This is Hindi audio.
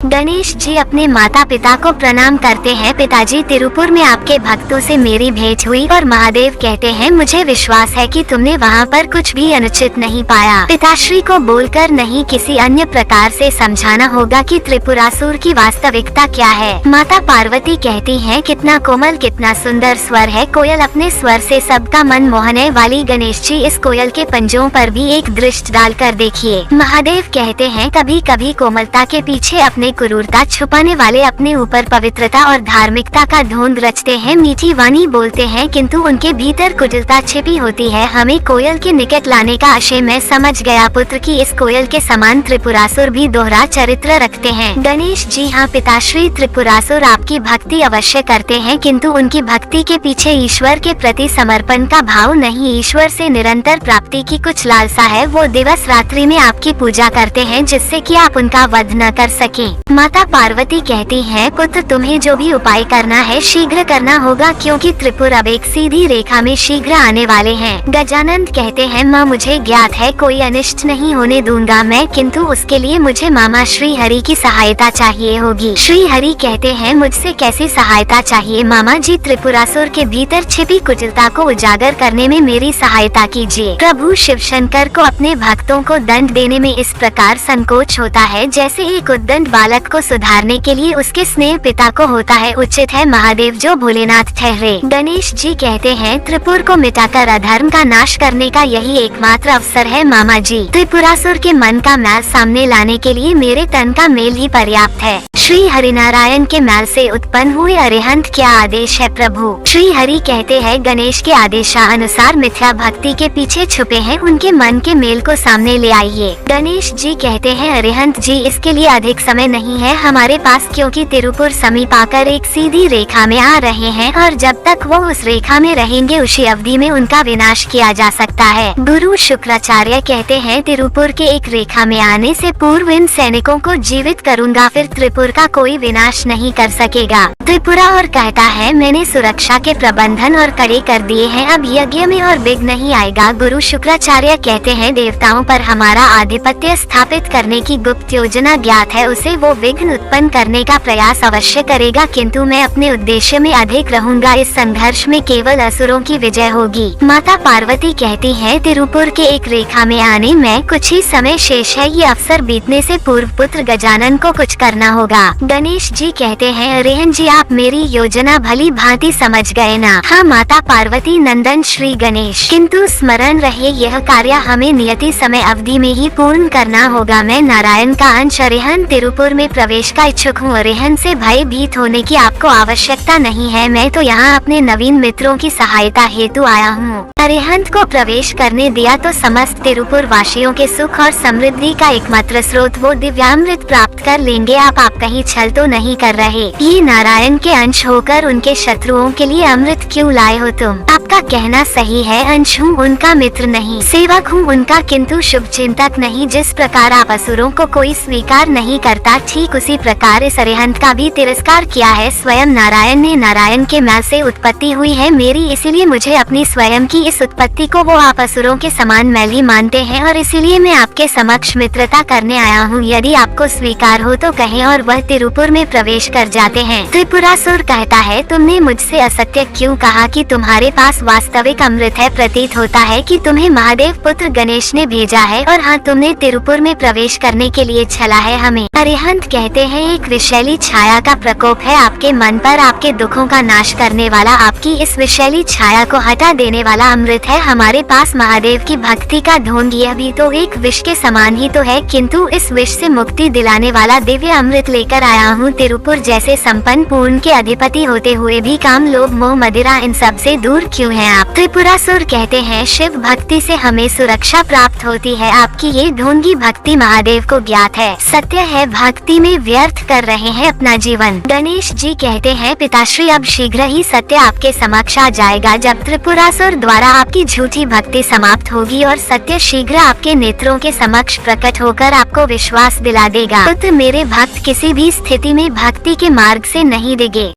गणेश जी अपने माता पिता को प्रणाम करते हैं। पिताजी, तिरुपुर में आपके भक्तों से मेरी भेंट हुई और महादेव कहते हैं मुझे विश्वास है कि तुमने वहाँ पर कुछ भी अनुचित नहीं पाया। पिताश्री को बोलकर नहीं किसी अन्य प्रकार से समझाना होगा कि त्रिपुरासुर की वास्तविकता क्या है। माता पार्वती कहती हैं कितना कोमल कितना सुंदर स्वर है कोयल, अपने स्वर से सबका मन मोहने वाली गणेश जी इस कोयल के पंजों पर भी एक दृष्टि डालकर देखिए। महादेव कहते हैं कभी कभी कोमलता के पीछे अपने क्रूरता छुपाने वाले अपने ऊपर पवित्रता और धार्मिकता का ढोंग रचते हैं, मीठी वाणी बोलते हैं किंतु उनके भीतर कुटिलता छिपी होती है। हमें कोयल के निकट लाने का आशय मैं समझ गया पुत्र की इस कोयल के समान त्रिपुरासुर भी दोहरा चरित्र रखते हैं। गणेश जी हाँ पिताश्री, त्रिपुरासुर आपकी भक्ति अवश्य करते हैं किंतु उनकी भक्ति के पीछे ईश्वर के प्रति समर्पण का भाव नहीं, ईश्वर से निरंतर प्राप्ति की कुछ लालसा है। वो दिवस रात्रि में आपकी पूजा करते हैं जिससे कि आप उनका वध न कर सकें। माता पार्वती कहती हैं पुत्र तुम्हें जो भी उपाय करना है शीघ्र करना होगा क्योंकि त्रिपुर अब एक सीधी रेखा में शीघ्र आने वाले हैं। गजानंद कहते हैं माँ मुझे ज्ञात है कोई अनिष्ट नहीं होने दूंगा मैं, किंतु उसके लिए मुझे मामा श्री हरि की सहायता चाहिए होगी। श्री हरि कहते हैं मुझसे कैसी सहायता चाहिए मामा जी? त्रिपुरासुर के भीतर छिपी कुटिलता को उजागर करने में मेरी सहायता कीजिए। प्रभु शिव शंकर को अपने भक्तों को दंड देने में इस प्रकार संकोच होता है जैसे एक उद्दंड बालक को सुधारने के लिए उसके स्नेह पिता को होता है। उचित है महादेव जो भोलेनाथ ठहरे। गणेश जी कहते हैं त्रिपुर को मिटाकर अधर्म का नाश करने का यही एकमात्र अवसर है मामा जी। त्रिपुरासुर के मन का मैल सामने लाने के लिए मेरे तन का मेल ही पर्याप्त है। श्री हरिनारायण के मैल से उत्पन्न हुए अरिहंत क्या आदेश है प्रभु? श्री हरि कहते हैं गणेश के आदेशानुसार मिथ्या भक्ति के पीछे छुपे हैं उनके मन के मेल को सामने ले आइए। गणेश जी कहते हैं अरिहंत जी इसके लिए अधिक समय नहीं है हमारे पास क्योंकि तिरुपुर समीप आकर एक सीधी रेखा में आ रहे हैं और जब तक वो उस रेखा में रहेंगे उसी अवधि में उनका विनाश किया जा सकता है। गुरु शुक्राचार्य कहते हैं तिरुपुर के एक रेखा में आने से पूर्व इन सैनिकों को जीवित करूंगा फिर त्रिपुर का कोई विनाश नहीं कर सकेगा। त्रिपुरा और कहता है मैंने सुरक्षा के प्रबंधन और कड़े कर दिए हैं अब यज्ञ में और विघ्न नहीं आएगा। गुरु शुक्राचार्य कहते हैं देवताओं पर हमारा आधिपत्य स्थापित करने की गुप्त योजना ज्ञात है, उसे वो विघ्न उत्पन्न करने का प्रयास अवश्य करेगा किंतु मैं अपने उद्देश्य में अधिक रहूंगा। इस संघर्ष में केवल असुरों की विजय होगी। माता पार्वती कहती है तिरुपुर के एक रेखा में आने में कुछ ही समय शेष है, ये अवसर बीतने से पूर्व पुत्र गजानन को कुछ करना होगा। गणेश जी कहते हैं अरिहंत जी आप मेरी योजना भली भांति समझ गए ना? हाँ माता पार्वती नंदन श्री गणेश, किंतु स्मरण रहे यह कार्य हमें नियति समय अवधि में ही पूर्ण करना होगा। मैं नारायण का अंश अरिहंत तिरुपुर में प्रवेश का इच्छुक हूँ। अरिहंत से भयभीत होने की आपको आवश्यकता नहीं है, मैं तो यहाँ अपने नवीन मित्रों की सहायता हेतु आया हूँ। अरिहंत को प्रवेश करने दिया तो समस्त तिरुपुर वासियों के सुख और समृद्धि का एकमात्र स्रोत वो दिव्यामृत प्राप्त कर लेंगे। आप कहीं छल तो नहीं कर रहे? ये नारायण के अंश होकर उनके शत्रुओं के लिए अमृत क्यों लाए हो तुम? आपका कहना सही है, अंश हूँ उनका मित्र नहीं, सेवक हूँ उनका किंतु शुभ चिंतक नहीं। जिस प्रकार आप असुरों को कोई स्वीकार नहीं करता ठीक उसी प्रकार इस अरिहंत का भी तिरस्कार किया है। स्वयं नारायण ने नारायण के मैल से उत्पत्ति हुई है मेरी, इसीलिए मुझे अपनी स्वयं की इस उत्पत्ति को वो आप असुरों के समान मैली मानते हैं और इसीलिए मैं आपके समक्ष मित्रता करने आया हूँ। यदि आपको स्वीकार हो तो कहें और वह तिरुपुर में प्रवेश कर जाते हैं। त्रिपुरासुर कहता है तुमने मुझसे असत्य क्यों कहा कि तुम्हारे पास वास्तविक अमृत है? प्रतीत होता है कि तुम्हें महादेव पुत्र गणेश ने भेजा है और हाँ तुमने तिरुपुर में प्रवेश करने के लिए छला है हमें। अरिहंत कहते हैं एक विषैली छाया का प्रकोप है आपके मन पर, आपके दुखों का नाश करने वाला, आपकी इस विषैली छाया को हटा देने वाला अमृत है हमारे पास। महादेव की भक्ति का ढोंग यह भी तो एक विष के समान ही तो है, किंतु इस विष से मुक्ति दिलाने वाला दिव्य अमृत लेकर आया हूँ। तिरुपुर जैसे संपन्न पूर्ण के अधिपति होते हुए भी काम लोभ मोह मदिरा इन सब से दूर क्यों हैं आप? त्रिपुरासुर कहते हैं शिव भक्ति से हमें सुरक्षा प्राप्त होती है, आपकी ये ढोंगी भक्ति महादेव को ज्ञात है। सत्य है भक्ति में व्यर्थ कर रहे हैं अपना जीवन। गणेश जी कहते हैं पिताश्री अब शीघ्र ही सत्य आपके समक्ष आ जाएगा जब त्रिपुरासुर द्वारा आपकी झूठी भक्ति समाप्त होगी और सत्य शीघ्र आपके नेत्रों के समक्ष प्रकट होकर आपको विश्वास दिला देगा। पुत्र मेरे भक्त किसी भी स्थिति में भक्ति के मार्ग से नहीं डिगे।